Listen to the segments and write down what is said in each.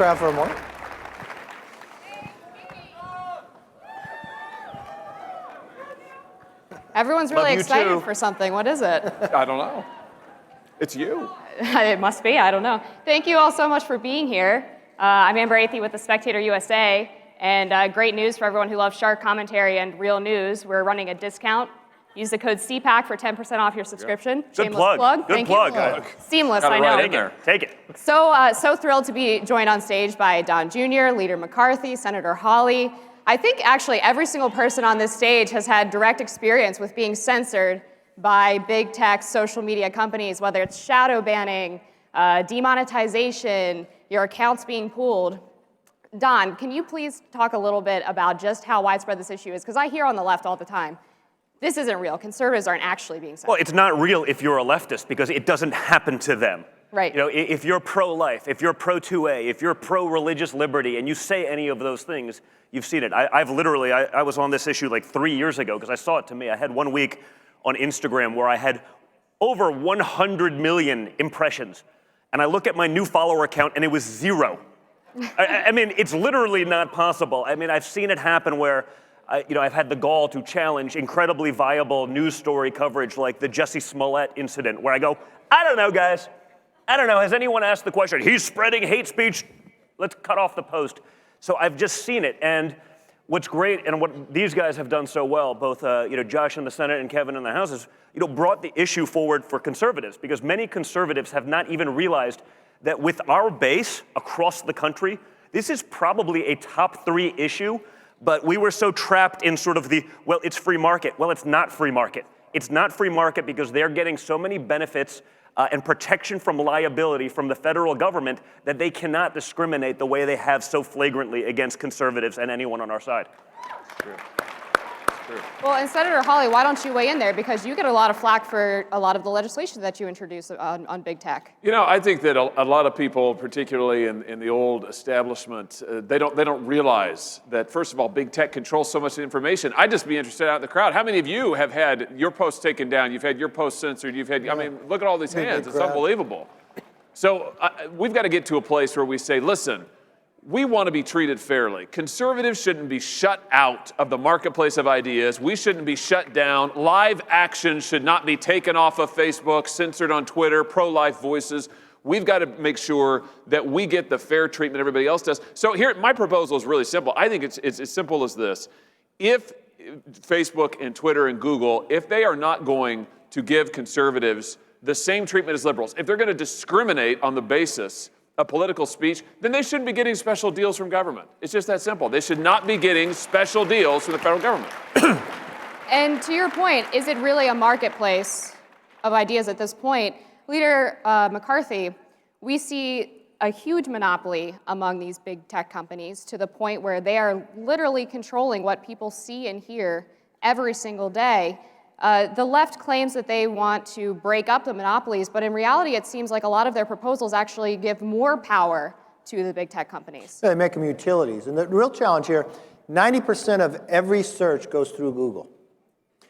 crowd for a moment. Everyone's really excited for something. What is it? I don't know. It's you. It must be. I don't know. Thank you all so much for being here. I'm Amber Athey with The Spectator USA, and great news for everyone who loves shark commentary and real news. We're running a discount. Use the code CPAC for 10% off your subscription. Good Shameless plug. Good plug. Seamless, Got it I know. right in there. Take it. So thrilled to be joined on stage by Don Jr., Leader McCarthy, Senator Hawley. I think actually every single person on this stage has had direct experience with being censored by big tech social media companies, whether it's shadow banning, demonetization, your accounts being pulled. Don, can you please talk a little bit about just how widespread this issue is? Because I hear on the left all the time, this isn't real. Conservatives aren't actually being censored. Well, it's not real if you're a leftist because it doesn't happen to them. Right. You know, if you're pro-life, if you're pro-2A, if you're pro-religious liberty, and you say any of those things, you've seen it. I was on this issue like 3 years ago because I saw it to me. I had 1 week on Instagram where I had over 100 million impressions. And I look at my new follower count and it was 0. I mean, it's literally not possible. I mean, I've seen it happen where I've had the gall to challenge incredibly viable news story coverage like the Jussie Smollett incident where I go, I don't know, guys. I don't know. Has anyone asked the question? He's spreading hate speech. Let's cut off the post. So I've just seen it. And what's great and what these guys have done so well, both Josh in the Senate and Kevin in the House, is brought the issue forward for conservatives because many conservatives have not even realized that with our base across the country, this is probably a top 3 issue. But we were so trapped in sort of well, it's free market. Well, it's not free market. It's not free market because they're getting so many benefits and protection from liability from the federal government that they cannot discriminate the way they have so flagrantly against conservatives and anyone on our side. True. Well, and Senator Hawley, why don't you weigh in there? Because you get a lot of flack for a lot of the legislation that you introduce on big tech. I think that a lot of people, particularly in the old establishment, they don't realize that, first of all, big tech controls so much information. I'd just be interested out in the crowd. How many of you have had your posts taken down? You've had your posts censored. I mean, look at all these hands. It's unbelievable. So we've got to get to a place where we say, listen, we want to be treated fairly. Conservatives shouldn't be shut out of the marketplace of ideas. We shouldn't be shut down. Live action should not be taken off of Facebook, censored on Twitter, pro-life voices. We've got to make sure that we get the fair treatment everybody else does. So here, my proposal is really simple. I think it's as simple as this. If Facebook and Twitter and Google, if they are not going to give conservatives the same treatment as liberals, if they're going to discriminate on the basis of political speech, then they shouldn't be getting special deals from government. It's just that simple. They should not be getting special deals from the federal government. And to your point, is it really a marketplace of ideas at this point? Leader McCarthy, we see a huge monopoly among these big tech companies to the point where they are literally controlling what people see and hear every single day. The left claims that they want to break up the monopolies, but in reality, it seems like a lot of their proposals actually give more power to the big tech companies. They make them utilities. And the real challenge here, 90% of every search goes through Google.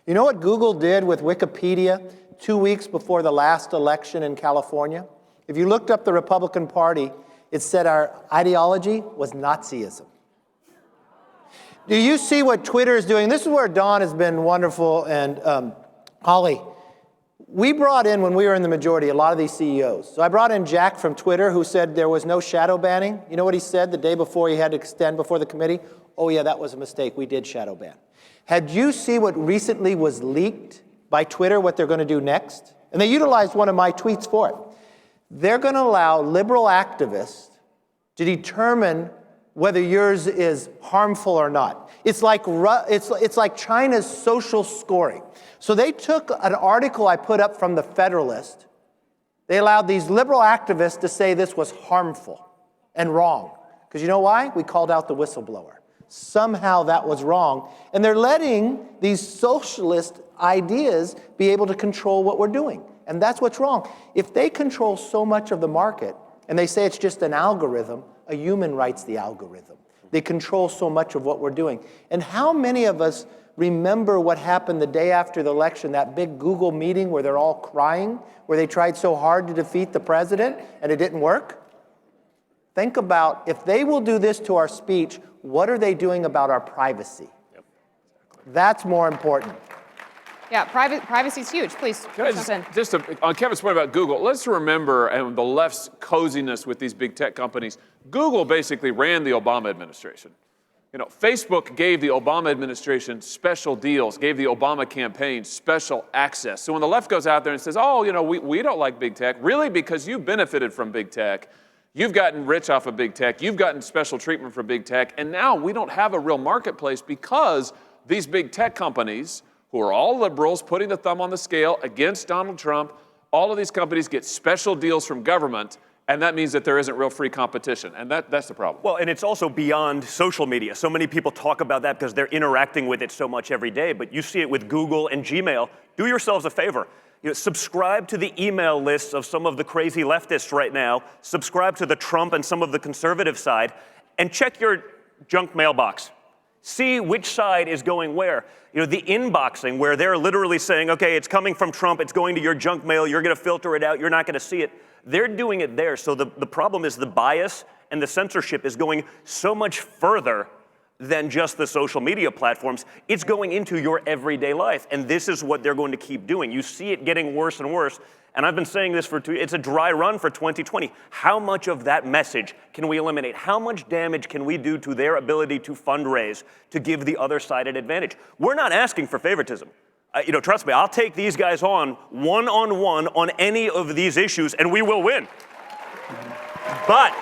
You know what Google did with Wikipedia 2 weeks before the last election in California? If you looked up the Republican Party, it said our ideology was Nazism. Do you see what Twitter is doing? This is where Don has been wonderful, and Hawley. We brought in, when we were in the majority, a lot of these CEOs. So I brought in Jack from Twitter, who said there was no shadow banning. You know what he said the day before he had to extend before the committee? Oh yeah, that was a mistake. We did shadow ban. Had you seen what recently was leaked by Twitter, what they're going to do next? And they utilized one of my tweets for it. They're going to allow liberal activists to determine whether yours is harmful or not. It's like China's social scoring. So they took an article I put up from the Federalist. They allowed these liberal activists to say this was harmful and wrong. Because you know why? We called out the whistleblower. Somehow that was wrong. And they're letting these socialist ideas be able to control what we're doing. And that's what's wrong. If they control so much of the market, and they say it's just an algorithm, a human writes the algorithm. They control so much of what we're doing. And how many of us remember what happened the day after the election, that big Google meeting where they're all crying, where they tried so hard to defeat the president and it didn't work? Think about, if they will do this to our speech, what are they doing about our privacy? Yep. That's more important. Yeah, privacy is huge. Please Can I jump in. on Kevin's point about Google, let's remember and the left's coziness with these big tech companies. Google basically ran the Obama administration. You know, Facebook gave the Obama administration special deals, gave the Obama campaign special access. So when the left goes out there and says, oh, you know, we don't like big tech, really because you benefited from big tech, you've gotten rich off of big tech, you've gotten special treatment from big tech, and now we don't have a real marketplace because these big tech companies, who are all liberals, putting the thumb on the scale against Donald Trump, all of these companies get special deals from government, and that means that there isn't real free competition, and that's the problem. Well, and it's also beyond social media. So many people talk about that because they're interacting with it so much every day, but you see it with Google and Gmail. Do yourselves a favor. Subscribe to the email lists of some of the crazy leftists right now, subscribe to the Trump and some of the conservative side, and check your junk mailbox. See which side is going where. The inboxing where they're literally saying, okay, it's coming from Trump, it's going to your junk mail, you're going to filter it out, you're not going to see it. They're doing it there. So the problem is the bias and the censorship is going so much further than just the social media platforms. It's going into your everyday life. And this is what they're going to keep doing. You see it getting worse and worse. And I've been saying this it's a dry run for 2020. How much of that message can we eliminate? How much damage can we do to their ability to fundraise, to give the other side an advantage? We're not asking for favoritism. Trust me, I'll take these guys on one-on-one on any of these issues, and we will win. But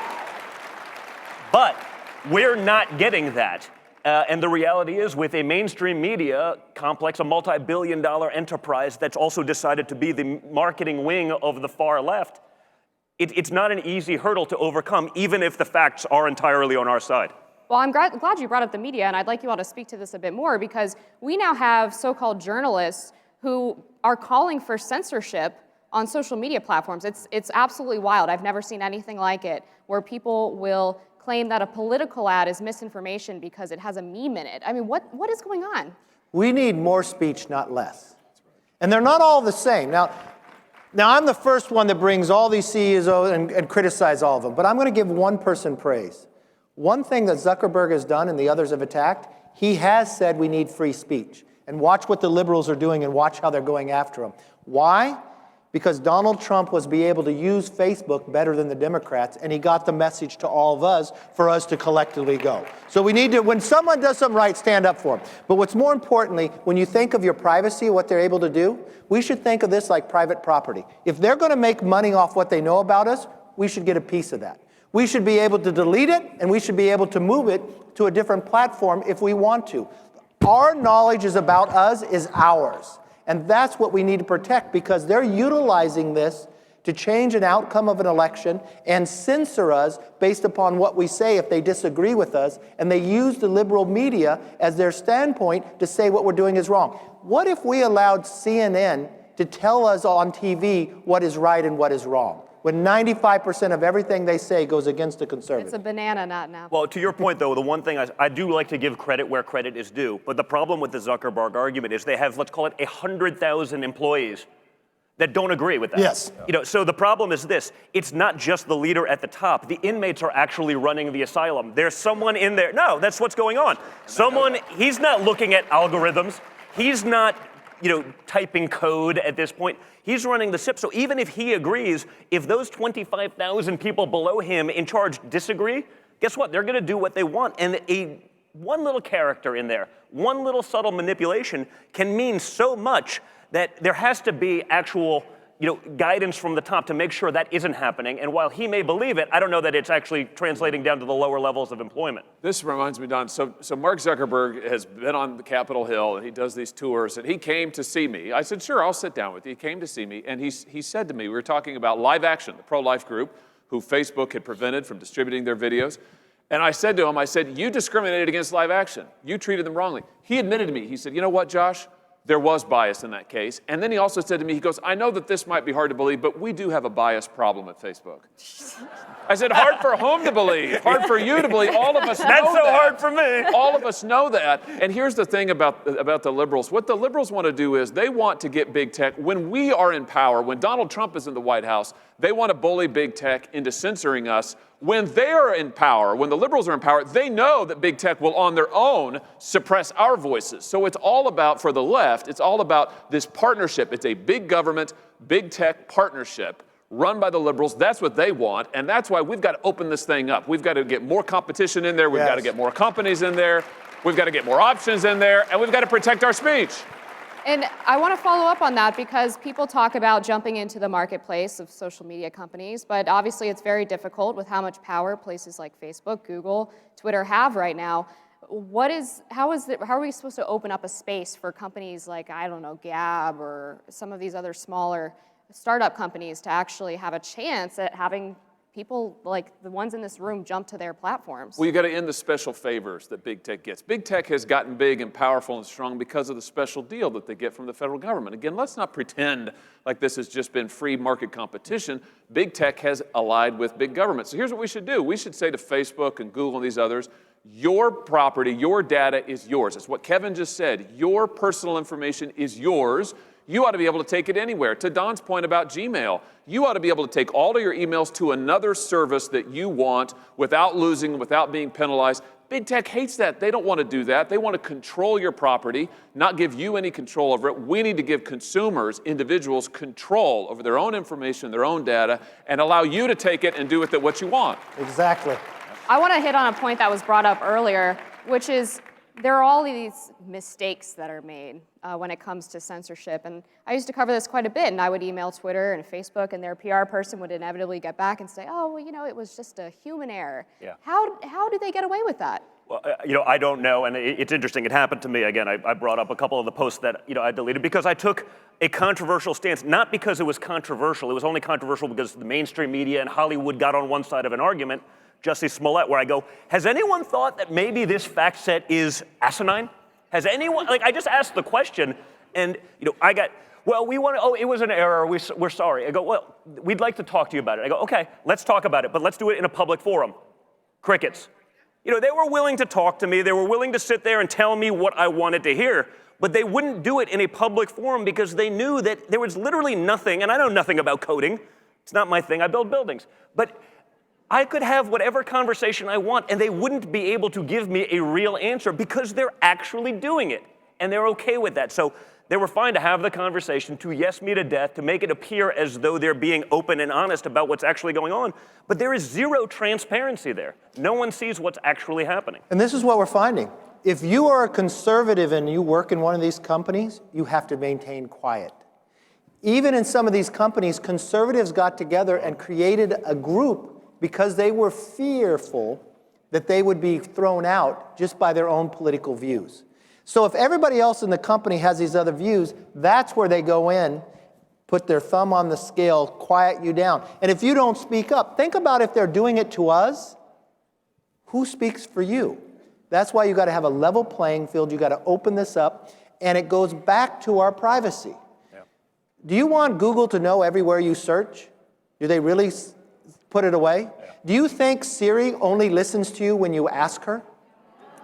we're not getting that. And the reality is, with a mainstream media complex, a multi-billion-dollar enterprise that's also decided to be the marketing wing of the far left, it's not an easy hurdle to overcome, even if the facts are entirely on our side. Well, I'm glad you brought up the media, and I'd like you all to speak to this a bit more, because we now have so-called journalists who are calling for censorship on social media platforms. It's absolutely wild. I've never seen anything like it, where people will claim that a political ad is misinformation because it has a meme in it. I mean, what is going on? We need more speech, not less. And they're not all the same. Now I'm the first one that brings all these CEOs and criticize all of them, but I'm going to give one person praise. One thing that Zuckerberg has done and the others have attacked, he has said we need free speech. And watch what the liberals are doing and watch how they're going after him. Why? Because Donald Trump was able to use Facebook better than the Democrats, and he got the message to all of us for us to collectively go. So we need to, when someone does something right, stand up for them. But what's more importantly, when you think of your privacy, what they're able to do, we should think of this like private property. If they're going to make money off what they know about us, we should get a piece of that. We should be able to delete it, and we should be able to move it to a different platform if we want to. Our knowledge is about us, is ours. And that's what we need to protect, because they're utilizing this to change an outcome of an election and censor us based upon what we say if they disagree with us. And they use the liberal media as their standpoint to say what we're doing is wrong. What if we allowed CNN to tell us on TV what is right and what is wrong, when 95% of everything they say goes against the conservative? It's a banana, not an apple. Well, to your point, though, the one thing I do like to give credit where credit is due, but the problem with the Zuckerberg argument is they have, let's call it 100,000 employees that don't agree with that. Yes. So the problem is this. It's not just the leader at the top. The inmates are actually running the asylum. There's someone in there. No, that's what's going on. He's not looking at algorithms. He's not typing code at this point. He's running the SIP. So even if he agrees, if those 25,000 people below him in charge disagree, guess what? They're going to do what they want. And one little character in there, one little subtle manipulation can mean so much that there has to be actual guidance from the top to make sure that isn't happening. And while he may believe it, I don't know that it's actually translating down to the lower levels of employment. This reminds me, Don, so Mark Zuckerberg has been on the Capitol Hill, and he does these tours, and he came to see me. I said, sure, I'll sit down with you. He came to see me, and he said to me, we were talking about Live Action, the pro-life group, who Facebook had prevented from distributing their videos. And I said to him, you discriminated against Live Action. You treated them wrongly. He admitted to me, he said, you know what, Josh? There was bias in that case. And then he also said to me, he goes, I know that this might be hard to believe, but we do have a bias problem at Facebook. I said, hard for whom to believe? Hard for you to believe. All of us know that. That's so hard for me. All of us know that. And here's the thing about the liberals. What the liberals want to do is they want to get big tech. When we are in power, when Donald Trump is in the White House, they want to bully big tech into censoring us When they're in power, when the liberals are in power, they know that big tech will on their own suppress our voices. So it's all about, for the left, it's all about this partnership. It's a big government, big tech partnership run by the liberals. That's what they want, and that's why we've got to open this thing up. We've got to get more competition in there. We've got to get more companies in there. We've got to get more options in there, and we've got to protect our speech. And I want to follow up on that because people talk about jumping into the marketplace of social media companies, but obviously it's very difficult with how much power places like Facebook, Google, Twitter have right now. How are we supposed to open up a space for companies like, I don't know, Gab or some of these other smaller startup companies to actually have a chance at having people like the ones in this room jump to their platforms? Well, you got to end the special favors that big tech gets. Big tech has gotten big and powerful and strong because of the special deal that they get from the federal government. Again, let's not pretend like this has just been free market competition. Big tech has allied with big government. So here's what we should do. We should say to Facebook and Google and these others, your property, your data is yours. It's what Kevin just said. Your personal information is yours. You ought to be able to take it anywhere. To Don's point about Gmail, you ought to be able to take all of your emails to another service that you want without losing, without being penalized. Big tech hates that. They don't want to do that. They want to control your property, not give you any control over it. We need to give consumers, individuals, control over their own information, their own data, and allow you to take it and do with it what you want. Exactly. I want to hit on a point that was brought up earlier, which is there are all these mistakes that are made when it comes to censorship. And I used to cover this quite a bit, and I would email Twitter and Facebook, and their PR person would inevitably get back and say, oh, well, you know, it was just a human error. Yeah. How did they get away with that? Well, I don't know, and it's interesting. It happened to me again. I brought up a couple of the posts that I deleted because I took a controversial stance, not because it was controversial. It was only controversial because the mainstream media and Hollywood got on one side of an argument. Jussie Smollett, where I go, has anyone thought that maybe this fact set is asinine? Has anyone, I just asked the question, and I got, well, it was an error, we're sorry. I go, well, we'd like to talk to you about it. I go, okay, let's talk about it, but let's do it in a public forum. Crickets. They were willing to talk to me, they were willing to sit there and tell me what I wanted to hear, but they wouldn't do it in a public forum because they knew that there was literally nothing, and I know nothing about coding, it's not my thing, I build buildings, but I could have whatever conversation I want, and they wouldn't be able to give me a real answer because they're actually doing it, and they're okay with that. So they were fine to have the conversation, to yes me to death, to make it appear as though they're being open and honest about what's actually going on. But there is zero transparency there. No one sees what's actually happening. And this is what we're finding. If you are a conservative and you work in one of these companies, you have to maintain quiet. Even in some of these companies, conservatives got together and created a group because they were fearful that they would be thrown out just by their own political views. So if everybody else in the company has these other views, that's where they go in, put their thumb on the scale, quiet you down. And if you don't speak up, think about if they're doing it to us, who speaks for you? That's why you got to have a level playing field. You got to open this up, and it goes back to our privacy. Yeah. Do you want Google to know everywhere you search? Do they really put it away? Yeah. Do you think Siri only listens to you when you ask her?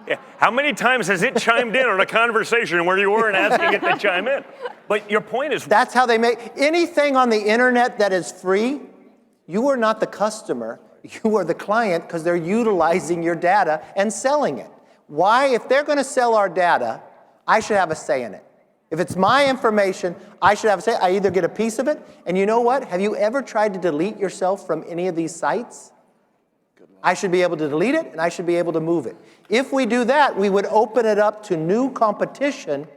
Yeah. How many times has it chimed in on a conversation where you weren't asking it to chime in? But your point is... That's how they make... Anything on the internet that is free, you are not the customer, you are the client because they're utilizing your data and selling it. Why? If they're going to sell our data, I should have a say in it. If it's my information, I should have a say. I either get a piece of it, and you know what? Have you ever tried to delete yourself from any of these sites? I should be able to delete it, and I should be able to move it. If we do that, we would open it up to new competition,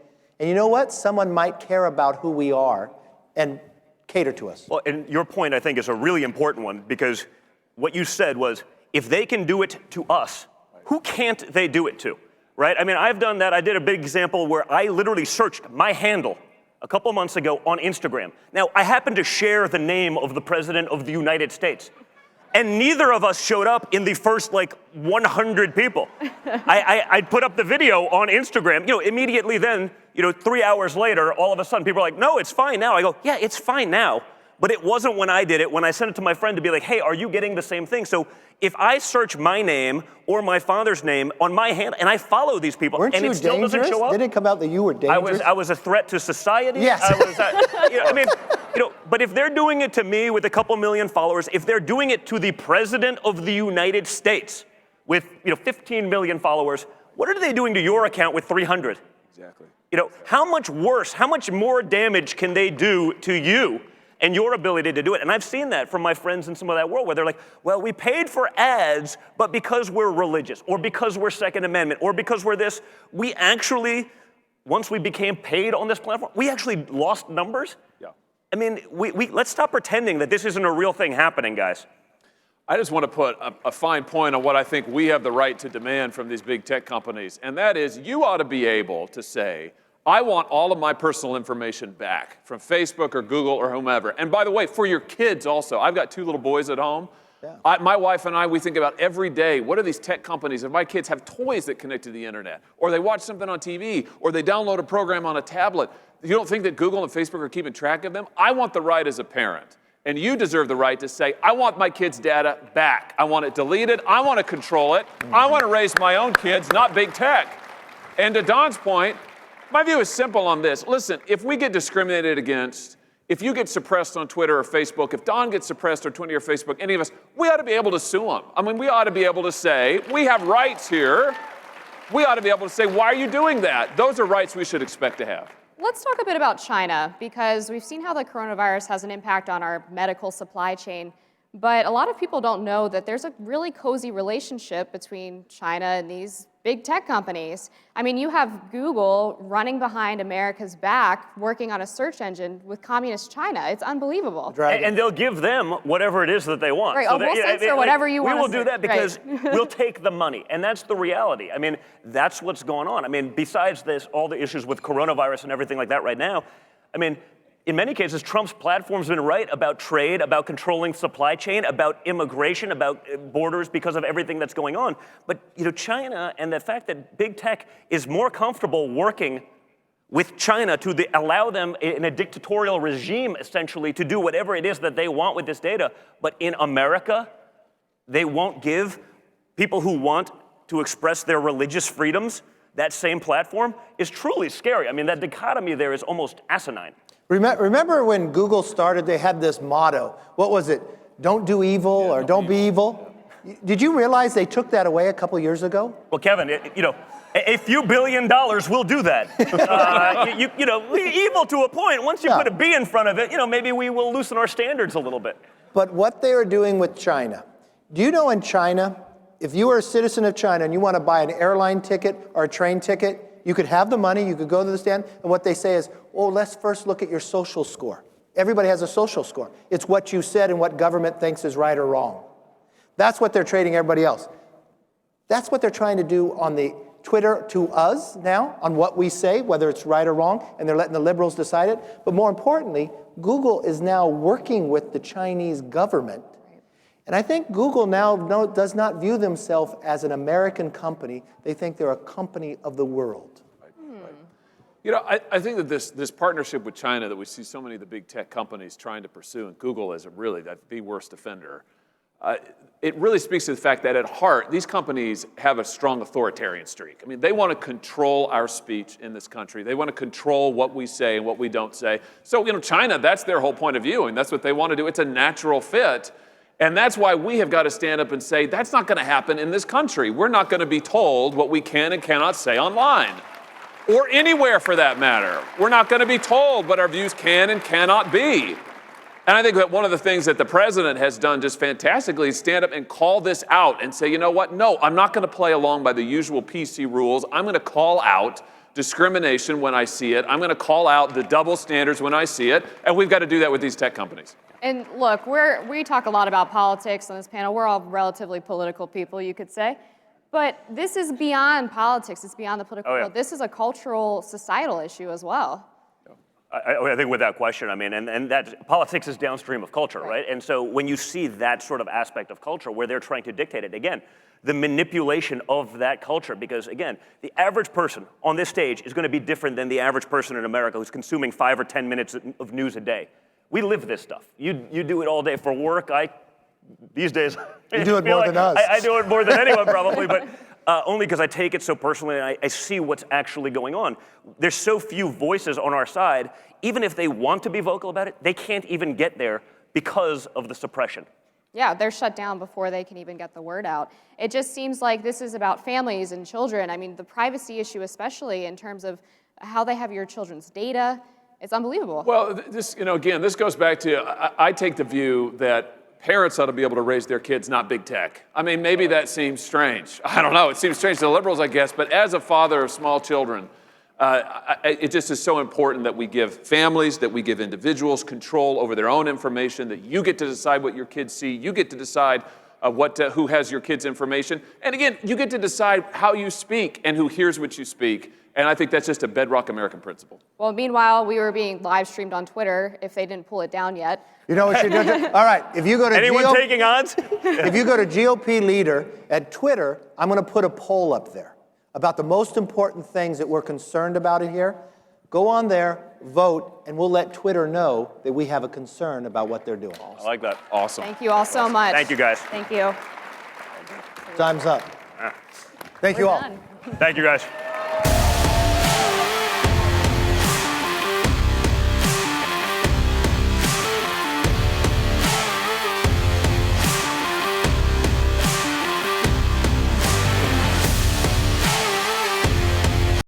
and you know what? Someone might care about who we are and cater to us. Well, and your point, I think, is a really important one, because what you said was, if they can do it to us, who can't they do it to? Right? I mean, I've done that. I did a big example where I literally searched my handle a couple months ago on Instagram. Now, I happened to share the name of the President of the United States. And neither of us showed up in the first, 100 people. I put up the video on Instagram. Immediately then, 3 hours later, all of a sudden, people are like, no, it's fine now. I go, yeah, it's fine now. But it wasn't when I did it, when I sent it to my friend to be like, hey, are you getting the same thing? So if I search my name or my father's name on my hand, and I follow these people, Weren't and you it still dangerous? Doesn't show up. Did it come out that you were dangerous? I was a threat to society. Yes. but if they're doing it to me with a couple million followers, if they're doing it to the president of the United States with 15 million followers, what are they doing to your account with 300? Exactly. How much worse, how much more damage can they do to you and your ability to do it? And I've seen that from my friends in some of that world where they're like, well, we paid for ads, but because we're religious, or because we're Second Amendment, or because we're this, we actually, once we became paid on this platform, we actually lost numbers. Yeah. I mean, let's stop pretending that this isn't a real thing happening, guys. I just want to put a fine point on what I think we have the right to demand from these big tech companies, and that is you ought to be able to say, I want all of my personal information back from Facebook or Google or whomever. And by the way, for your kids also. I've got 2 little boys at home. Yeah. My wife and I, we think about every day, what are these tech companies? If my kids have toys that connect to the internet, or they watch something on TV, or they download a program on a tablet, you don't think that Google and Facebook are keeping track of them? I want the right as a parent. And you deserve the right to say, I want my kids' data back. I want it deleted. I want to control it. I want to raise my own kids, not big tech. And to Don's point, my view is simple on this. Listen, if we get discriminated against, if you get suppressed on Twitter or Facebook, if Don gets suppressed on Twitter or Facebook, any of us, we ought to be able to sue them. I mean, we ought to be able to say, we have rights here. We ought to be able to say, why are you doing that? Those are rights we should expect to have. Let's talk a bit about China, because we've seen how the coronavirus has an impact on our medical supply chain. But a lot of people don't know that there's a really cozy relationship between China and these big tech companies. I mean, you have Google running behind America's back, working on a search engine with communist China. It's unbelievable. And they'll give them whatever it is that they want. Right, we'll censor whatever you want. We will do that because we'll take the money. And that's the reality. I mean, that's what's going on. I mean, besides this, all the issues with coronavirus and everything like that right now, I mean, in many cases, Trump's platform's been right about trade, about controlling supply chain, about immigration, about borders because of everything that's going on. But China and the fact that big tech is more comfortable working with China to allow them in a dictatorial regime, essentially, to do whatever it is that they want with this data. But in America, they won't give people who want to express their religious freedoms that same platform is truly scary. I mean, that dichotomy there is almost asinine. Remember when Google started, they had this motto. What was it? Don't do evil or don't be evil? Did you realize they took that away a couple years ago? Well, Kevin, a few $1 billion will do that. Evil to a point. Once you put a B in front of it, maybe we will loosen our standards a little bit. But what they are doing with China, do you know in China, if you are a citizen of China and you want to buy an airline ticket or a train ticket, you could have the money, you could go to the stand, and what they say is, let's first look at your social score. Everybody has a social score. It's what you said and what government thinks is right or wrong. That's what they're trading everybody else. That's what they're trying to do on the Twitter to us now, on what we say, whether it's right or wrong, and they're letting the liberals decide it. But more importantly, Google is now working with the Chinese government. And I think Google now does not view themselves as an American company. They think they're a company of the world. I think that this partnership with China that we see so many of the big tech companies trying to pursue, and Google is really the worst offender, it really speaks to the fact that at heart, these companies have a strong authoritarian streak. I mean, they want to control our speech in this country. They want to control what we say and what we don't say. So, China, that's their whole point of view, and that's what they want to do. It's a natural fit. And that's why we have got to stand up and say, that's not going to happen in this country. We're not going to be told what we can and cannot say online, or anywhere for that matter. We're not going to be told what our views can and cannot be. And I think that one of the things that the president has done just fantastically is stand up and call this out and say, you know what? No, I'm not going to play along by the usual PC rules. I'm going to call out discrimination when I see it. I'm going to call out the double standards when I see it. And we've got to do that with these tech companies. And look, we talk a lot about politics on this panel. We're all relatively political people, you could say. But this is beyond politics. It's beyond the political world. This is a cultural, societal issue as well. I think without question, I mean, and that politics is downstream of culture, right? And so when you see that sort of aspect of culture where they're trying to dictate it, again, the manipulation of that culture, because again, the average person on this stage is going to be different than the average person in America who's consuming 5 or 10 minutes of news a day. We live this stuff. You do it all day for work. These days, you do it more than us. I do it more than anyone probably, but only because I take it so personally and I see what's actually going on. There's so few voices on our side. Even if they want to be vocal about it, they can't even get there because of the suppression. Yeah, they're shut down before they can even get the word out. It just seems like this is about families and children. I mean, the privacy issue especially in terms of how they have your children's data, it's unbelievable. Well, this, again, this goes back to, I take the view that parents ought to be able to raise their kids, not big tech. I mean, maybe that seems strange. I don't know. It seems strange to the liberals, I guess. But as a father of small children, it just is so important that we give families, that we give individuals control over their own information, that you get to decide what your kids see, you get to decide who has your kids' information. And again, you get to decide how you speak and who hears what you speak. And I think that's just a bedrock American principle. Well, meanwhile, we were being live streamed on Twitter if they didn't pull it down yet. You know what you do? All right, if you go to Anyone taking odds? if you go to GOP leader at Twitter, I'm going to put a poll up there about the most important things that we're concerned about in here. Go on there, vote, and we'll let Twitter know that we have a concern about what they're doing. I like that. Awesome. Thank you all so much. Thank you, guys. Thank you. Time's up. Thank you all. Done. Thank you, guys.